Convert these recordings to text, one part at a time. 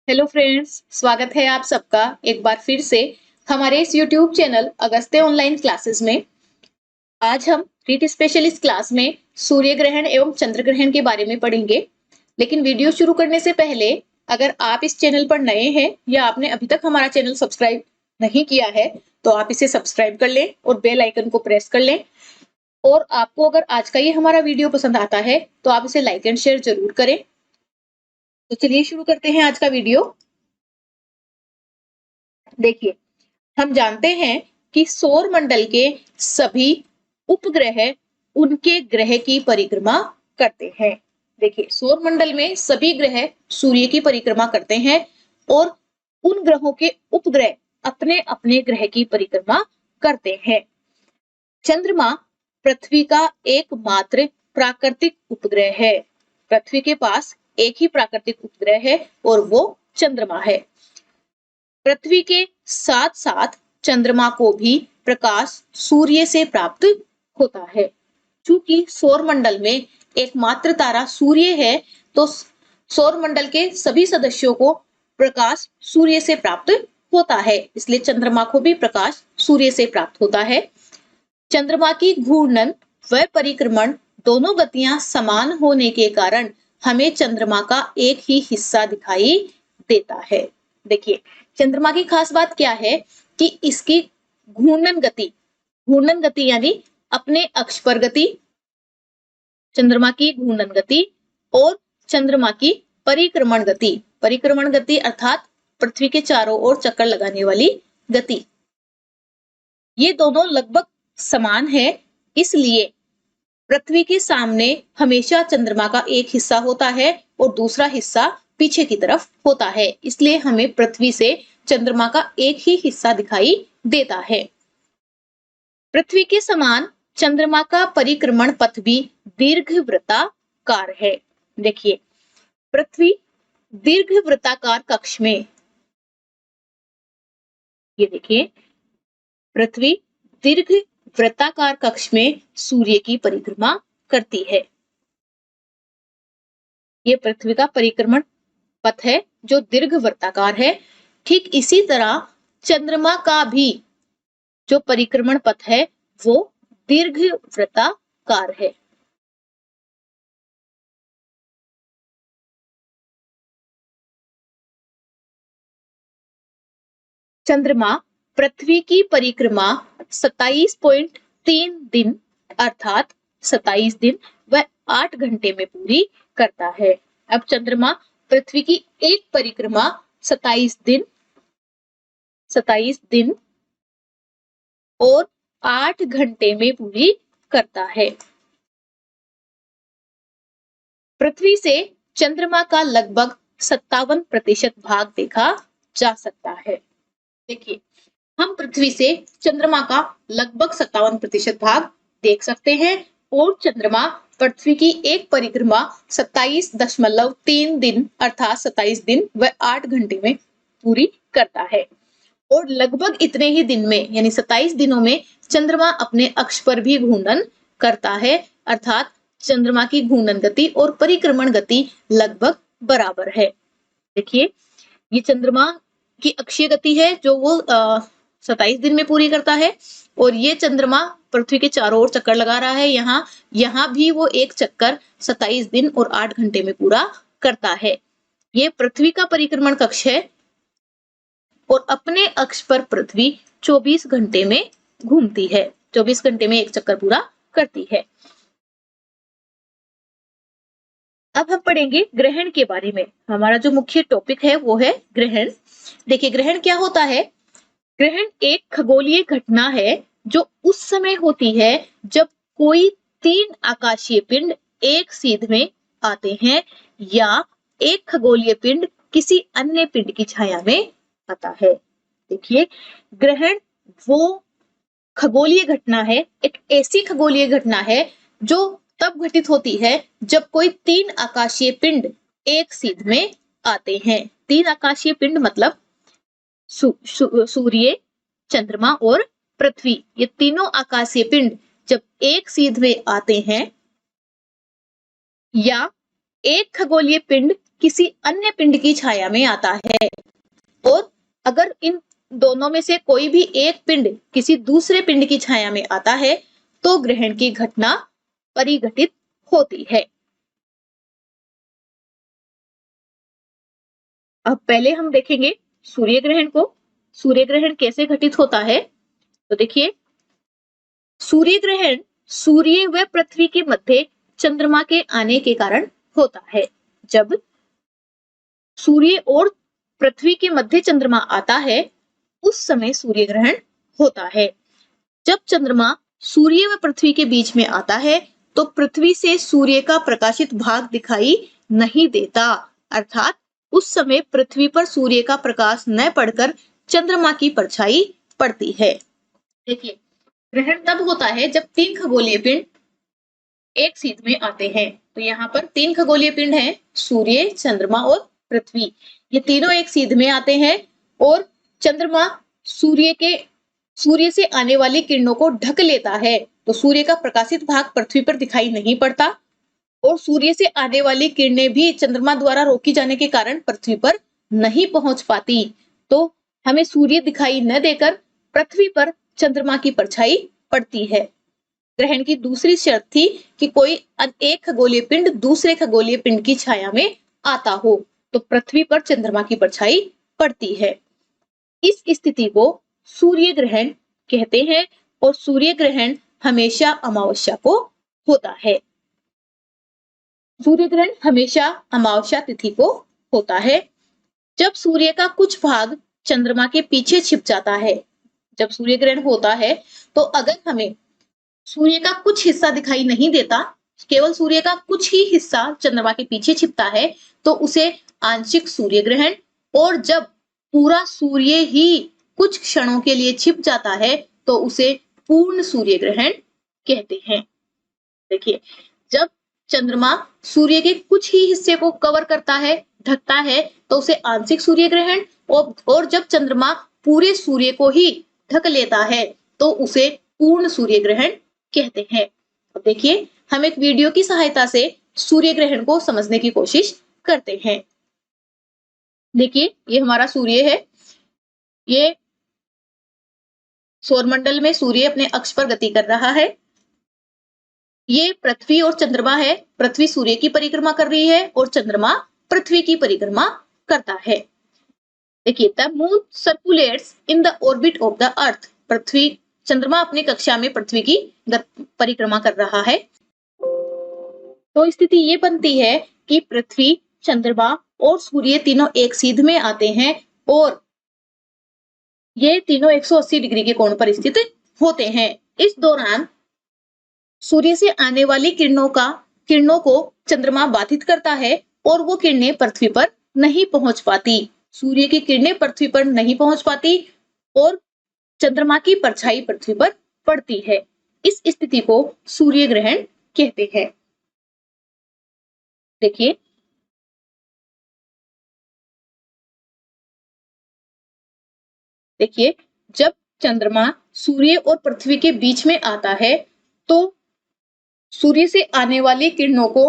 Hello friends, स्वागत है आप सबका एक बार फिर से हमारे इस YouTube channel Agastya online classes में। आज हम रीट स्पेशल इस क्लास में सूर्य ग्रहण एवं चंद्र ग्रहण के बारे में पढ़ेंगे। लेकिन वीडियो शुरू करने से पहले अगर आप इस चैनल पर नए हैं या आपने अभी तक हमारा चैनल सब्सक्राइब नहीं किया है तो आप इसे सब्सक्राइब कर लें और बेल आइकन को प्रेस कर लें। और आपको अगर आज का ये हमारा वीडियो पसंद आता है तो आप इसे लाइक एंड शेयर जरूर करें। तो चलिए शुरू करते हैं आज का वीडियो। देखिए, हम जानते हैं कि सौर मंडल के सभी उपग्रह उनके ग्रह की परिक्रमा करते हैं। देखिए, सौर मंडल में सभी ग्रह सूर्य की परिक्रमा करते हैं और उन ग्रहों के उपग्रह अपने अपने ग्रह की परिक्रमा करते हैं। चंद्रमा पृथ्वी का एकमात्र प्राकृतिक उपग्रह है। पृथ्वी के पास एक ही प्राकृतिक उपग्रह है और वो चंद्रमा है। पृथ्वी के साथ साथ चंद्रमा को भी प्रकाश सूर्य से प्राप्त होता है। चूंकि सौर मंडल में एकमात्र तारा सूर्य है तो सौर मंडल के सभी सदस्यों को प्रकाश सूर्य से प्राप्त होता है, इसलिए चंद्रमा को भी प्रकाश सूर्य से प्राप्त होता है। चंद्रमा की घूर्णन व परिक्रमण दोनों गतियां समान होने के कारण हमें चंद्रमा का एक ही हिस्सा दिखाई देता है। देखिए, चंद्रमा की खास बात क्या है कि इसकी घूर्णन गति यानी अपने अक्ष पर गति, चंद्रमा की घूर्णन गति और चंद्रमा की परिक्रमण गति अर्थात पृथ्वी के चारों ओर चक्कर लगाने वाली गति, ये दोनों लगभग समान है। इसलिए पृथ्वी के सामने हमेशा चंद्रमा का एक हिस्सा होता है और दूसरा हिस्सा पीछे की तरफ होता है, इसलिए हमें पृथ्वी से चंद्रमा का एक ही हिस्सा दिखाई देता है। पृथ्वी के समान चंद्रमा का परिक्रमण पथ भी दीर्घवृत्ताकार है। देखिए, पृथ्वी दीर्घवृत्ताकार कक्ष में, ये देखिए, पृथ्वी दीर्घवृत्ताकार कक्ष में सूर्य की परिक्रमा करती है। ये पृथ्वी का परिक्रमण पथ है जो दीर्घवृत्ताकार है। ठीक इसी तरह चंद्रमा का भी जो परिक्रमण पथ है वो दीर्घवृत्ताकार है। चंद्रमा पृथ्वी की परिक्रमा 27.3 दिन अर्थात 27 दिन व 8 घंटे में पूरी करता है। अब चंद्रमा पृथ्वी की एक परिक्रमा 27 दिन और 8 घंटे में पूरी करता है। पृथ्वी से चंद्रमा का लगभग 57% भाग देखा जा सकता है। देखिए, हम पृथ्वी से चंद्रमा का लगभग 57% भाग देख सकते हैं और चंद्रमा पृथ्वी की एक परिक्रमा 27.3 दिन अर्थात 27 दिन व 8 घंटे में पूरी करता है। और लगभग इतने ही दिन में यानी 27 दिनों में चंद्रमा अपने अक्ष पर भी घूर्णन करता है, अर्थात चंद्रमा की घूर्णन गति और परिक्रमण गति लगभग बराबर है। देखिए, ये चंद्रमा की अक्षीय गति है जो वो 27 दिन में पूरी करता है और ये चंद्रमा पृथ्वी के चारों ओर चक्कर लगा रहा है। यहाँ भी वो एक चक्कर 27 दिन और 8 घंटे में पूरा करता है। ये पृथ्वी का परिक्रमण कक्ष है और अपने अक्ष पर पृथ्वी 24 घंटे में घूमती है, 24 घंटे में एक चक्कर पूरा करती है। अब हम पढ़ेंगे ग्रहण के बारे में। हमारा जो मुख्य टॉपिक है वो है ग्रहण। देखिए, ग्रहण क्या होता है? ग्रहण एक खगोलीय घटना है जो उस समय होती है जब कोई 3 आकाशीय पिंड एक सीध में आते हैं या एक खगोलीय पिंड किसी अन्य पिंड की छाया में आता है। देखिए, ग्रहण वो खगोलीय घटना है, एक ऐसी खगोलीय घटना है जो तब घटित होती है जब कोई 3 आकाशीय पिंड एक सीध में आते हैं। 3 आकाशीय पिंड मतलब सूर्य, चंद्रमा और पृथ्वी, ये तीनों आकाशीय पिंड जब एक सीध में आते हैं या एक खगोलीय पिंड किसी अन्य पिंड की छाया में आता है, और अगर इन दोनों में से कोई भी एक पिंड किसी दूसरे पिंड की छाया में आता है तो ग्रहण की घटना परिघटित होती है। अब पहले हम देखेंगे सूर्य ग्रहण को। सूर्य ग्रहण कैसे घटित होता है? तो देखिए, सूर्य ग्रहण सूर्य व पृथ्वी के मध्य चंद्रमा के आने के कारण होता है। जब सूर्य और पृथ्वी के मध्य चंद्रमा आता है उस समय सूर्य ग्रहण होता है। जब चंद्रमा सूर्य व पृथ्वी के बीच में आता है तो पृथ्वी से सूर्य का प्रकाशित भाग दिखाई नहीं देता, अर्थात उस समय पृथ्वी पर सूर्य का प्रकाश न पड़कर चंद्रमा की परछाई पड़ती है। देखिए, ग्रहण तब होता है जब तीन खगोलीय पिंड एक सीध में आते हैं। तो यहाँ पर तीन खगोलीय पिंड हैं, सूर्य, चंद्रमा और पृथ्वी। ये तीनों एक सीध में आते हैं और चंद्रमा सूर्य से आने वाली किरणों को ढक लेता है, तो सूर्य का प्रकाशित भाग पृथ्वी पर दिखाई नहीं पड़ता और सूर्य से आने वाली किरणें भी चंद्रमा द्वारा रोकी जाने के कारण पृथ्वी पर नहीं पहुंच पाती। तो हमें सूर्य दिखाई न देकर पृथ्वी पर चंद्रमा की परछाई पड़ती है। ग्रहण की दूसरी शर्त थी कि कोई एक खगोलीय पिंड दूसरे खगोलीय पिंड की छाया में आता हो, तो पृथ्वी पर चंद्रमा की परछाई पड़ती है। इस स्थिति को सूर्य ग्रहण कहते हैं और सूर्य ग्रहण हमेशा अमावस्या को होता है। सूर्य ग्रहण हमेशा अमावस्या तिथि को होता है। जब सूर्य का कुछ भाग चंद्रमा के पीछे छिप जाता है, जब सूर्य ग्रहण होता है तो अगर हमें सूर्य का कुछ हिस्सा दिखाई नहीं देता, केवल सूर्य का कुछ ही हिस्सा चंद्रमा के पीछे छिपता है, तो उसे आंशिक सूर्य ग्रहण, और जब पूरा सूर्य ही कुछ क्षणों के लिए छिप जाता है तो उसे पूर्ण सूर्य ग्रहण कहते हैं। देखिए, जब चंद्रमा सूर्य के कुछ ही हिस्से को कवर करता है, ढकता है, तो उसे आंशिक सूर्य ग्रहण, और जब चंद्रमा पूरे सूर्य को ही ढक लेता है तो उसे पूर्ण सूर्य ग्रहण कहते हैं। अब देखिए, हम एक वीडियो की सहायता से सूर्य ग्रहण को समझने की कोशिश करते हैं। देखिए, ये हमारा सूर्य है। ये सौरमंडल में सूर्य अपने अक्ष पर गति कर रहा है। ये पृथ्वी और चंद्रमा है। पृथ्वी सूर्य की परिक्रमा कर रही है और चंद्रमा पृथ्वी की परिक्रमा करता है। देखिए, the moon circulates in the orbit of the earth. पृथ्वी, चंद्रमा अपनी कक्षा में पृथ्वी की परिक्रमा कर रहा है। तो स्थिति ये बनती है कि पृथ्वी, चंद्रमा और सूर्य तीनों एक सीध में आते हैं और ये तीनों 180 डिग्री के कोण पर स्थित होते हैं। इस दौरान सूर्य से आने वाली किरणों को चंद्रमा बाधित करता है और वो किरणें पृथ्वी पर नहीं पहुंच पाती। सूर्य की किरणें पृथ्वी पर नहीं पहुंच पाती और चंद्रमा की परछाई पृथ्वी पर पड़ती है। इस स्थिति को सूर्य ग्रहण कहते हैं। देखिए, जब चंद्रमा सूर्य और पृथ्वी के बीच में आता है तो सूर्य से आने वाली किरणों को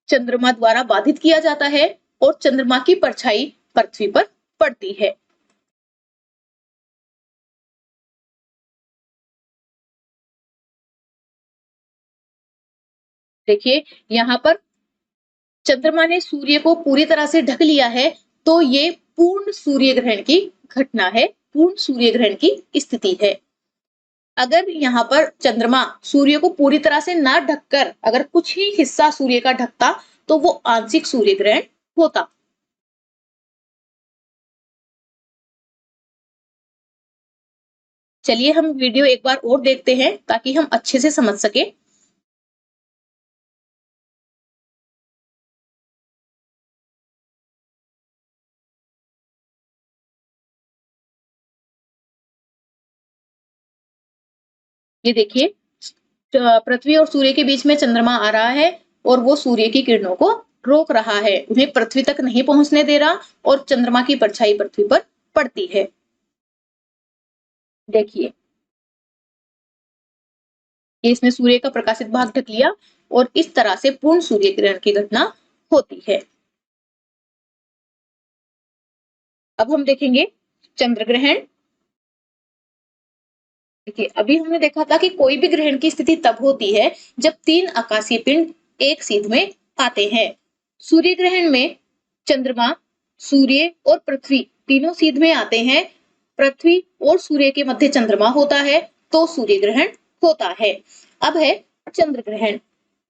चंद्रमा द्वारा बाधित किया जाता है और चंद्रमा की परछाई पृथ्वी पर पड़ती है। देखिए, यहाँ पर चंद्रमा ने सूर्य को पूरी तरह से ढक लिया है, तो ये पूर्ण सूर्य ग्रहण की घटना है, पूर्ण सूर्य ग्रहण की स्थिति है। अगर यहाँ पर चंद्रमा सूर्य को पूरी तरह से ना ढककर अगर कुछ ही हिस्सा सूर्य का ढकता तो वो आंशिक सूर्य ग्रहण होता। चलिए, हम वीडियो एक बार और देखते हैं ताकि हम अच्छे से समझ सके। ये देखिए, पृथ्वी और सूर्य के बीच में चंद्रमा आ रहा है और वो सूर्य की किरणों को रोक रहा है, उन्हें पृथ्वी तक नहीं पहुंचने दे रहा और चंद्रमा की परछाई पृथ्वी पर पड़ती है। देखिए, इसने सूर्य का प्रकाशित भाग ढक लिया और इस तरह से पूर्ण सूर्य ग्रहण की घटना होती है। अब हम देखेंगे चंद्र ग्रहण। देखिए, अभी हमने देखा था कि कोई भी ग्रहण की स्थिति तब होती है जब 3 आकाशीय पिंड एक सीध में आते हैं। सूर्य ग्रहण में चंद्रमा, सूर्य और पृथ्वी तीनों सीध में आते हैं। पृथ्वी और सूर्य के मध्य चंद्रमा होता है तो सूर्य ग्रहण होता है। अब है चंद्र ग्रहण।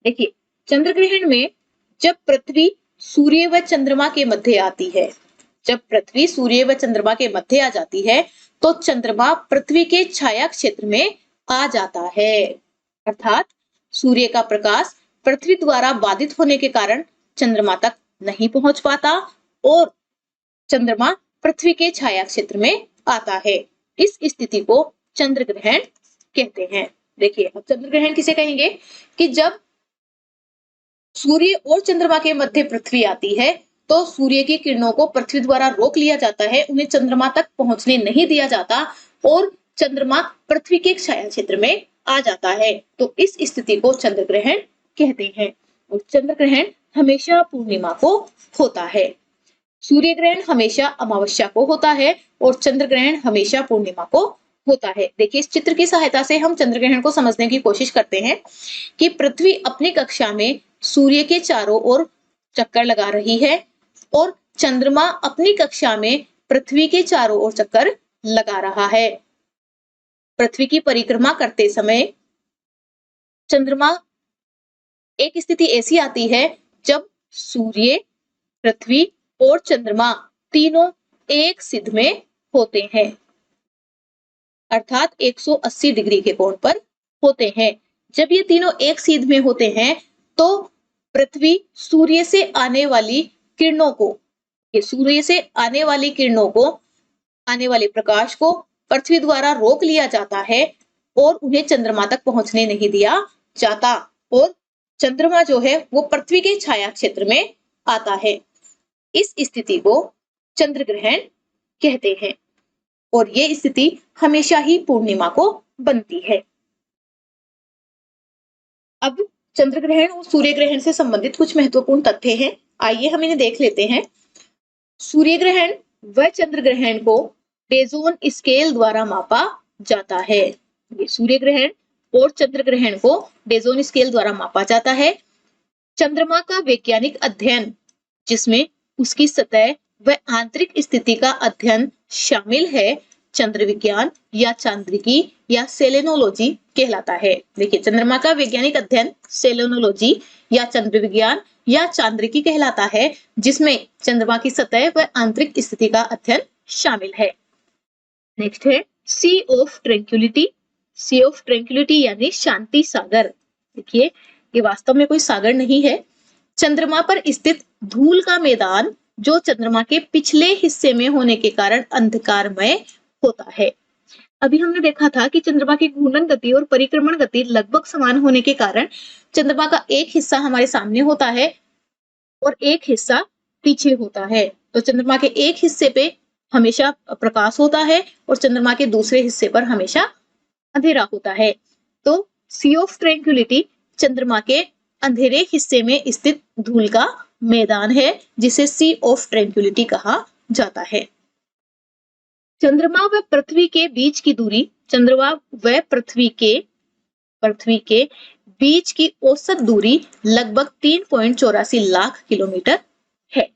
देखिए, चंद्र ग्रहण में जब पृथ्वी सूर्य व चंद्रमा के मध्य आती है, जब पृथ्वी सूर्य व चंद्रमा के मध्य आ जाती है तो चंद्रमा पृथ्वी के छाया क्षेत्र में आ जाता है। अर्थात सूर्य का प्रकाश पृथ्वी द्वारा बाधित होने के कारण चंद्रमा तक नहीं पहुंच पाता और चंद्रमा पृथ्वी के छाया क्षेत्र में आता है। इस स्थिति को चंद्र ग्रहण कहते हैं। देखिए, अब चंद्र ग्रहण किसे कहेंगे कि जब सूर्य और चंद्रमा के मध्य पृथ्वी आती है तो सूर्य की किरणों को पृथ्वी द्वारा रोक लिया जाता है, उन्हें चंद्रमा तक पहुंचने नहीं दिया जाता और चंद्रमा पृथ्वी के छाया क्षेत्र में आ जाता है। तो इस स्थिति को चंद्र ग्रहण कहते हैं। और चंद्र ग्रहण हमेशा पूर्णिमा को होता है। सूर्य ग्रहण हमेशा अमावस्या को होता है और चंद्र ग्रहण हमेशा पूर्णिमा को होता है। देखिए, इस चित्र की सहायता से हम चंद्र ग्रहण को समझने की कोशिश करते हैं कि पृथ्वी अपनी कक्षा में सूर्य के चारों ओर चक्कर लगा रही है और चंद्रमा अपनी कक्षा में पृथ्वी के चारों ओर चक्कर लगा रहा है। पृथ्वी की परिक्रमा करते समय चंद्रमा एक स्थिति ऐसी आती है जब सूर्य, पृथ्वी और चंद्रमा तीनों एक सिध में होते हैं, अर्थात 180 डिग्री के कोण पर होते हैं। जब ये तीनों एक सीध में होते हैं तो पृथ्वी सूर्य से आने वाली किरणों को, ये सूर्य से आने वाली किरणों को, आने वाले प्रकाश को पृथ्वी द्वारा रोक लिया जाता है और उन्हें चंद्रमा तक पहुंचने नहीं दिया जाता और चंद्रमा जो है वो पृथ्वी के छाया क्षेत्र में आता है। इस स्थिति को चंद्र ग्रहण कहते हैं और ये स्थिति हमेशा ही पूर्णिमा को बनती है। अब चंद्र ग्रहण और सूर्य ग्रहण से संबंधित कुछ महत्वपूर्ण तथ्य हैं, आइए हम इन्हें देख लेते हैं। सूर्य ग्रहण व चंद्र ग्रहण को डेज़ोन स्केल द्वारा मापा जाता है। ये सूर्य ग्रहण और चंद्र ग्रहण को डेज़ोन स्केल द्वारा मापा जाता है। चंद्रमा का वैज्ञानिक अध्ययन, जिसमें उसकी सतह व आंतरिक स्थिति का अध्ययन शामिल है, चंद्र विज्ञान या चांद्रिकी या सेलेनोलॉजी कहलाता है। देखिए, चंद्रमा का वैज्ञानिक अध्ययन सेलेनोलॉजी या चंद्र विज्ञान या चांद्रिकी कहलाता है, जिसमें चंद्रमा की सतह व आंतरिक स्थिति का अध्ययन शामिल है। नेक्स्ट है sea of tranquillity. Sea of tranquillity यानी शांति सागर। देखिए, ये वास्तव में कोई सागर नहीं है। चंद्रमा पर स्थित धूल का मैदान जो चंद्रमा के पिछले हिस्से में होने के कारण अंधकारमय होता है। अभी हमने देखा था कि चंद्रमा की घूर्णन गति और परिक्रमण गति लगभग समान होने के कारण चंद्रमा का एक हिस्सा हमारे सामने होता है और एक हिस्सा पीछे होता है। तो चंद्रमा के एक हिस्से पे हमेशा प्रकाश होता है और चंद्रमा के दूसरे हिस्से पर हमेशा अंधेरा होता है। तो सी ऑफ ट्रैंक्विलिटी चंद्रमा के अंधेरे हिस्से में स्थित धूल का मैदान है, जिसे सी ऑफ ट्रैंक्विलिटी कहा जाता है। चंद्रमा व पृथ्वी के बीच की दूरी, चंद्रमा व पृथ्वी के बीच की औसत दूरी लगभग 3.84 लाख किलोमीटर है।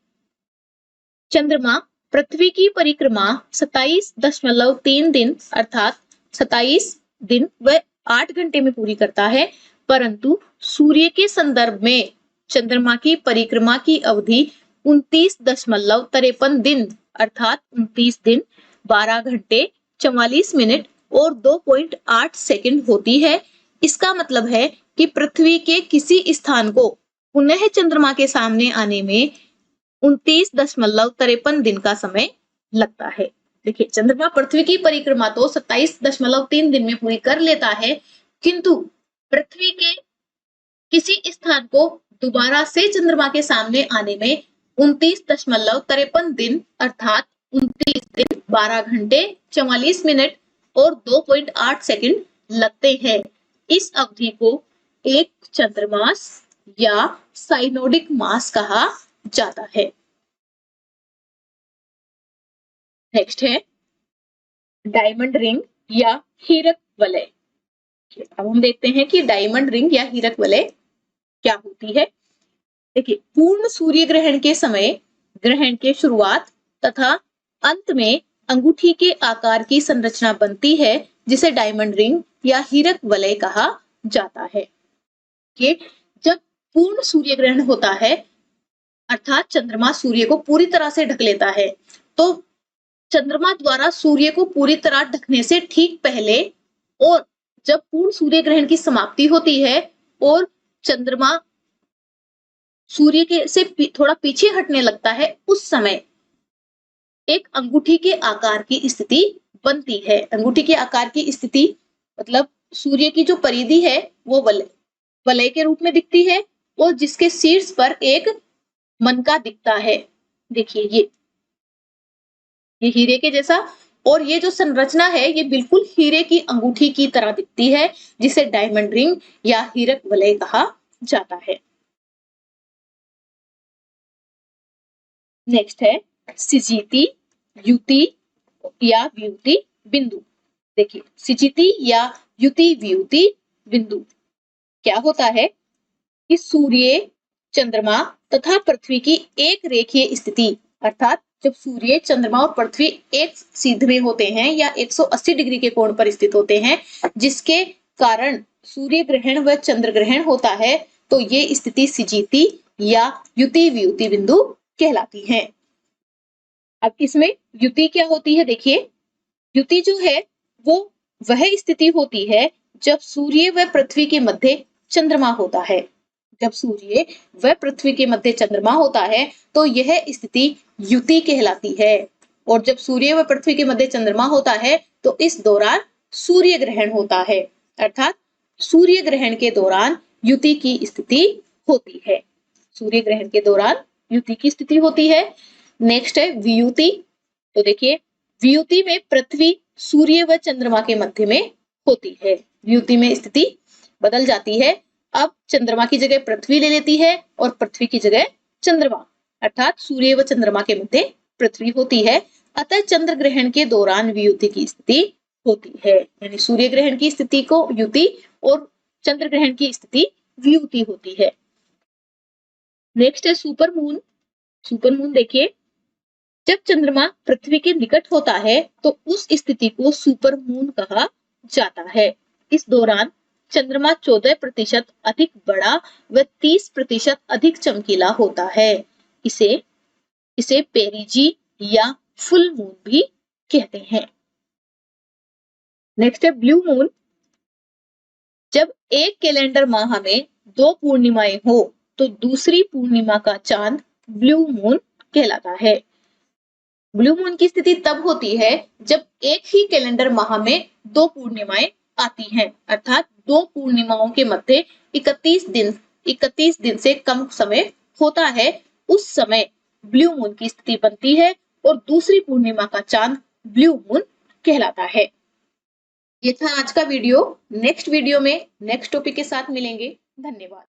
चंद्रमा पृथ्वी की परिक्रमा 27.3 दिन अर्थात 27 दिन व 8 घंटे में पूरी करता है, परंतु सूर्य के संदर्भ में चंद्रमा की परिक्रमा की अवधि 29.53 दिन अर्थात 29 दिन 12 घंटे 44 मिनट और 2.8 सेकंड होती है। इसका मतलब है कि पृथ्वी के किसी स्थान को पुनः चंद्रमा के सामने आने में 29.53 दिन का समय लगता है। देखिए, चंद्रमा पृथ्वी की परिक्रमा तो 27.3 दिन में पूरी कर लेता है, किंतु पृथ्वी के किसी स्थान को दोबारा से चंद्रमा के सामने आने में 29.53 दिन अर्थात 29 दिन 12 घंटे 44 मिनट और 2.8 सेकंड लगते हैं। इस अवधि को एक चंद्रमास या साइनोडिक मास कहा जाता है। नेक्स्ट है डायमंड रिंग या हीरक वलय। अब हम देखते हैं कि डायमंड रिंग या हीरक वलय क्या होती है। देखिए, पूर्ण सूर्य ग्रहण के समय ग्रहण के शुरुआत तथा अंत में अंगूठी के आकार की संरचना बनती है, जिसे डायमंड रिंग या हीरक वलय कहा जाता है। कि जब पूर्ण सूर्य ग्रहण होता है, अर्थात चंद्रमा सूर्य को पूरी तरह से ढक लेता है, तो चंद्रमा द्वारा सूर्य को पूरी तरह ढकने से ठीक पहले और जब पूर्ण सूर्य ग्रहण की समाप्ति होती है और चंद्रमा सूर्य के से थोड़ा पीछे हटने लगता है, उस समय एक अंगूठी के आकार की स्थिति बनती है। अंगूठी के आकार की स्थिति मतलब सूर्य की जो परिधि है वो वलय के रूप में दिखती है और जिसके शीर्ष पर एक मनका दिखता है। देखिए ये हीरे के जैसा, और ये जो संरचना है ये बिल्कुल हीरे की अंगूठी की तरह दिखती है, जिसे डायमंड रिंग या हीरक वलय कहा जाता है। नेक्स्ट है सिजीती, युति या व्युति बिंदु। देखिए, सिजीती या युति व्युति बिंदु क्या होता है कि सूर्य, चंद्रमा तथा पृथ्वी की एक रेखीय स्थिति, अर्थात जब सूर्य, चंद्रमा और पृथ्वी एक सीध में होते हैं या 180 डिग्री के कोण पर स्थित होते हैं, जिसके कारण सूर्य ग्रहण व चंद्र ग्रहण होता है, तो ये स्थिति सिजीती या युति व्युति बिंदु कहलाती है। अब इसमें युति क्या होती है? देखिए, युति जो है वो वह स्थिति होती है जब सूर्य व पृथ्वी के मध्य चंद्रमा होता है। जब सूर्य व पृथ्वी के मध्य चंद्रमा होता है तो यह स्थिति युति कहलाती है। और जब सूर्य व पृथ्वी के मध्य चंद्रमा होता है तो इस दौरान सूर्य ग्रहण होता है, अर्थात सूर्य ग्रहण के दौरान युति की स्थिति होती है। सूर्य ग्रहण के दौरान युति की स्थिति होती है। नेक्स्ट है वियुति। तो देखिए, वियुति में पृथ्वी सूर्य व चंद्रमा के मध्य में होती है। वियुति में स्थिति बदल जाती है, अब चंद्रमा की जगह पृथ्वी ले लेती है और पृथ्वी की जगह चंद्रमा, अर्थात सूर्य व चंद्रमा के मध्य पृथ्वी होती है। अतः चंद्र ग्रहण के दौरान वियुति की स्थिति होती है, यानी सूर्य ग्रहण की स्थिति को युति और चंद्र ग्रहण की स्थिति वियुति होती है। नेक्स्ट है सुपर मून। सुपर मून देखिए, जब चंद्रमा पृथ्वी के निकट होता है तो उस स्थिति को सुपर मून कहा जाता है। इस दौरान चंद्रमा 14% अधिक बड़ा व 30% अधिक चमकीला होता है। इसे पेरिजी या फुल मून भी कहते हैं। नेक्स्ट है ब्लू मून। जब एक कैलेंडर माह में 2 पूर्णिमाएं हो तो दूसरी पूर्णिमा का चांद ब्लू मून कहलाता है। ब्लू मून की स्थिति तब होती है जब एक ही कैलेंडर माह में 2 पूर्णिमाएं आती हैं, अर्थात 2 पूर्णिमाओं के मध्य 31 दिन से कम समय होता है, उस समय ब्लू मून की स्थिति बनती है और दूसरी पूर्णिमा का चांद ब्लू मून कहलाता है। ये था आज का वीडियो। नेक्स्ट वीडियो में नेक्स्ट टॉपिक के साथ मिलेंगे। धन्यवाद।